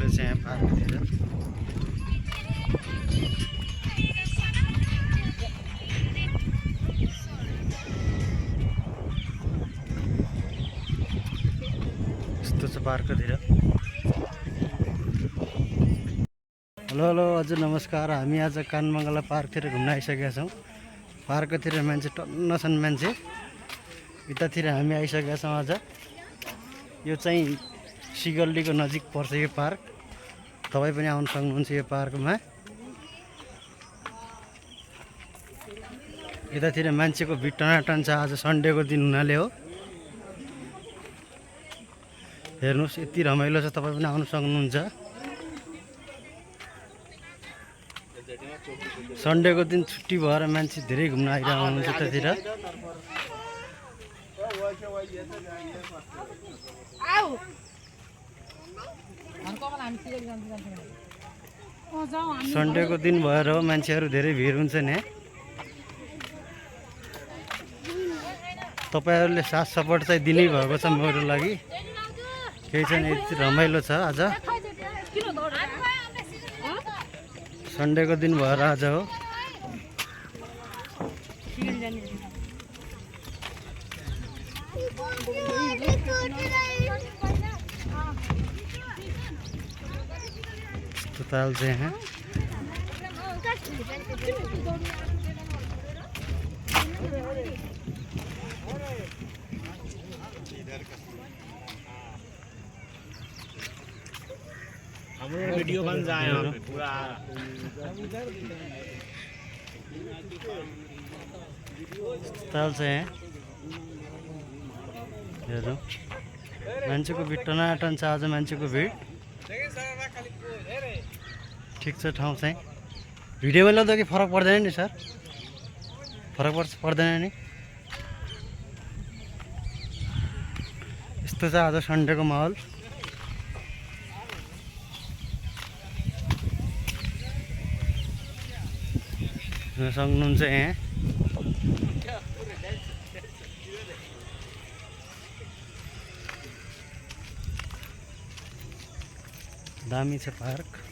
छ यहाँ पार्कतिर। यस्तो छ पार्कतिर। हेलो हेलो हजुर नमस्कार। हामी आज कानमङ्गला पार्कतिर घुम्न आइसकेका छौँ। पार्कतिर मान्छे टन्न छन् मान्छे। यतातिर हामी आइसकेका छौँ आज। यो चाहिँ सिगल्लीको नजिक पर्छ यो पार्क। तपाईँ पनि आउन सक्नुहुन्छ यो पार्कमा। यतातिर मान्छेको भिड टनाटन छ। आज सन्डेको दिन हुनाले हो। हेर्नुहोस् यति रमाइलो छ, तपाईँ पनि आउन सक्नुहुन्छ। सन्डेको दिन छुट्टी भएर मान्छे धेरै घुम्न आइरहेको हुनुहुन्छ यतातिर। सन्डेको दिन भएर हो मान्छेहरू धेरै भिड हुन्छन् यहाँ। तपाईँहरूले साथ सपोर्ट चाहिँ दिनै भएको छ मेरो लागि। केही छैन, यति रमाइलो छ आज। सन्डेको दिन भएर आज हो। अस्पताल चाहिँ यहाँ वीडियो बन जाए पूरा। अस्पताल चाहिँ यहाँ हेरौँ। मान्छेको भिड टनाटन छ आज। मान्छेको भिड ठिक छ ठाउँ चाहिँ। भिडियोमा ल्याउँदा कि फरक पर्दैन नि सर? फरक पर्दैन नि? यस्तो छ आज सन्डेको माहौल। सक्नुहुन्छ यहाँ। दामी छ पार्क।